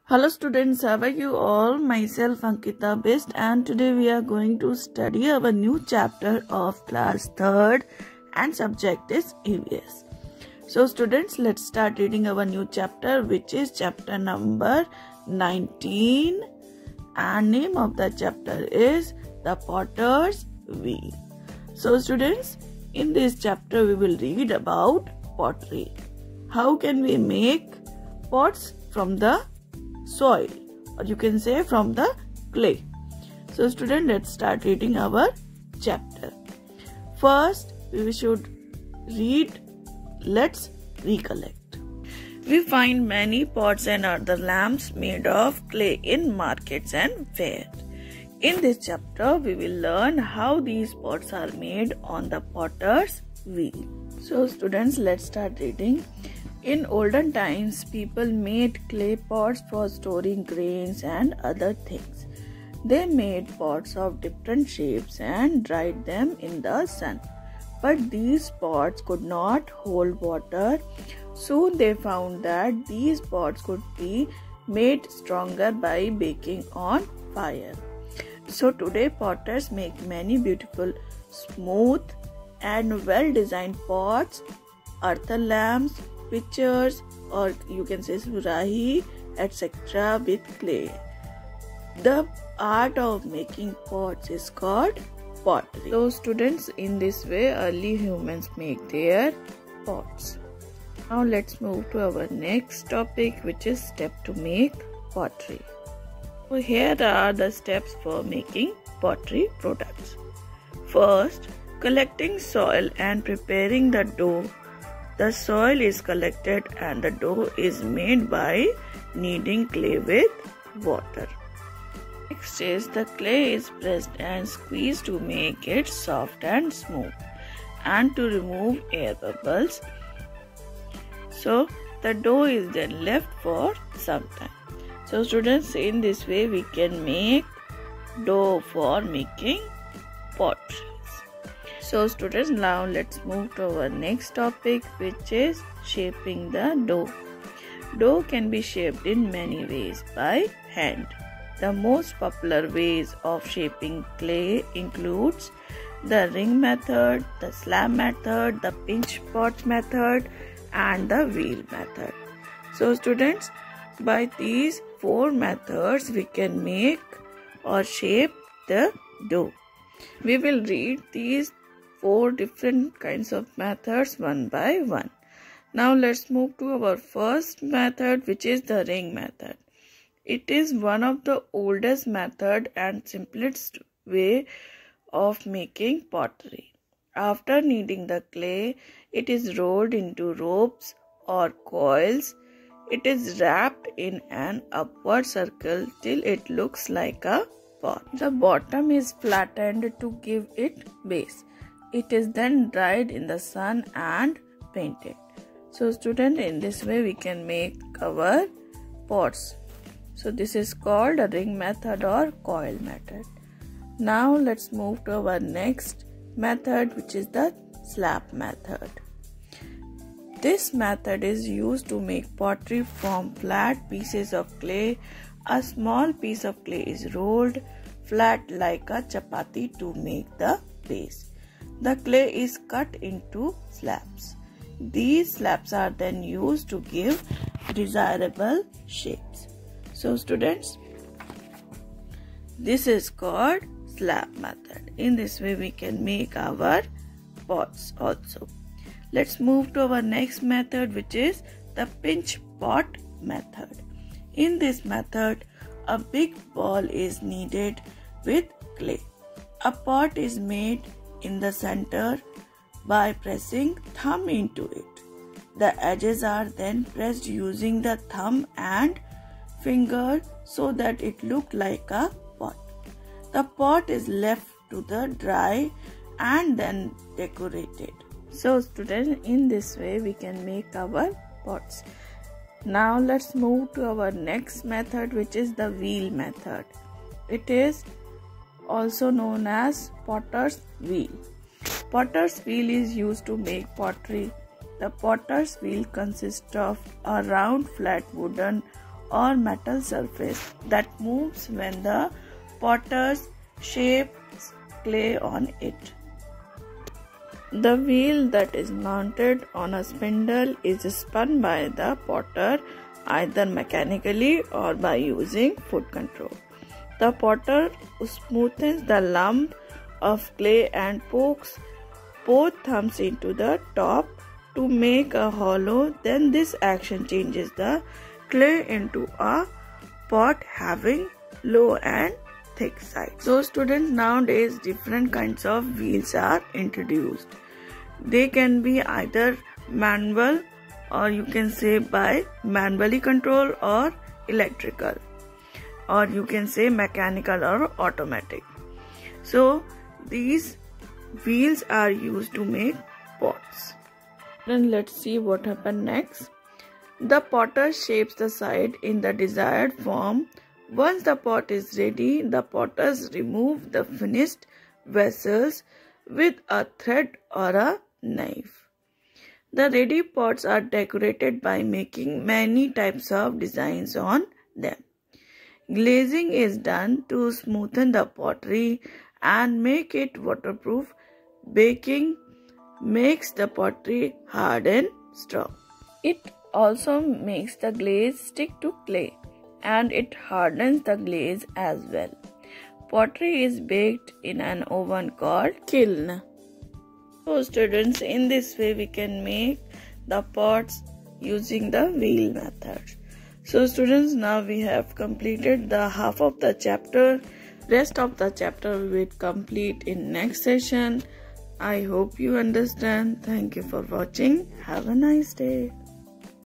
Hello students, how are you all? Myself Ankita Best, and today we are going to study our new chapter of class 3rd and subject is E.V.S. So students, let's start reading our new chapter, which is chapter number 19, and name of the chapter is The Potter's Wheel. So students, in this chapter we will read about pottery. How can we make pots from the soil, or you can say from the clay. So student, let's start reading our chapter. First we should read Let's Recollect. We find many pots and other lamps made of clay in markets and fairs. In this chapter we will learn how these pots are made on the potter's wheel. So students, let's start reading. In olden times, people made clay pots for storing grains and other things. They made pots of different shapes and dried them in the sun. But these pots could not hold water. Soon they found that these pots could be made stronger by baking on fire. So today potters make many beautiful, smooth and well-designed pots, earthen lamps, pitchers, or you can say surahi, etc. with clay. The art of making pots is called pottery. So students, in this way early humans make their pots. Now let's move to our next topic, which is step to make pottery. So here are the steps for making pottery products. First, collecting soil and preparing the dough. The soil is collected and the dough is made by kneading clay with water. Next is the clay is pressed and squeezed to make it soft and smooth and to remove air bubbles. So the dough is then left for some time. So students, in this way we can make dough for making pottery. So students, now let's move to our next topic, which is shaping the dough. Dough can be shaped in many ways by hand. The most popular ways of shaping clay includes the ring method, the slab method, the pinch pot method and the wheel method. So students, by these 4 methods we can make or shape the dough. We will read these 4 different kinds of methods one by one. Now let's move to our first method, which is the ring method. It is one of the oldest method and simplest way of making pottery. After kneading the clay, it is rolled into ropes or coils. It is wrapped in an upward circle till it looks like a pot. The bottom is flattened to give it base. It is then dried in the sun and painted. So student, in this way we can make our pots. So this is called a ring method or coil method. Now let's move to our next method, which is the slab method. This method is used to make pottery from flat pieces of clay. A small piece of clay is rolled flat like a chapati to make the base. The clay is cut into slabs. These slabs are then used to give desirable shapes. So students, this is called slab method. In this way we can make our pots also. Let's move to our next method, which is the pinch pot method. In this method, a big ball is kneaded with clay. A pot is made in the center by pressing thumb into it. The edges are then pressed using the thumb and finger so that it looks like a pot. The pot is left to the dry and then decorated. So students, in this way we can make our pots. Now let's move to our next method, which is the wheel method. It is also known as potter's wheel. Potter's wheel is used to make pottery. The potter's wheel consists of a round flat wooden or metal surface that moves when the potter shapes clay on it. The wheel that is mounted on a spindle is spun by the potter either mechanically or by using foot control. The potter smoothens the lump of clay and pokes both thumbs into the top to make a hollow. Then this action changes the clay into a pot having low and thick sides. So students, nowadays different kinds of wheels are introduced. They can be either manual, or you can say by manually control, or electrical, or you can say mechanical or automatic. So these wheels are used to make pots. Then let's see what happens next. The potter shapes the side in the desired form. Once the pot is ready, the potters remove the finished vessels with a thread or a knife. The ready pots are decorated by making many types of designs on them. Glazing is done to smoothen the pottery and make it waterproof. Baking makes the pottery hard and strong. It also makes the glaze stick to clay, and it hardens the glaze as well. Pottery is baked in an oven called kiln. So students, in this way we can make the pots using the wheel method. So students, now we have completed the half of the chapter. Rest of the chapter we will complete in next session. I hope you understand. Thank you for watching. Have a nice day.